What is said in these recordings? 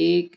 1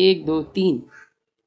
1 2 3.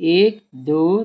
1 2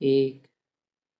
1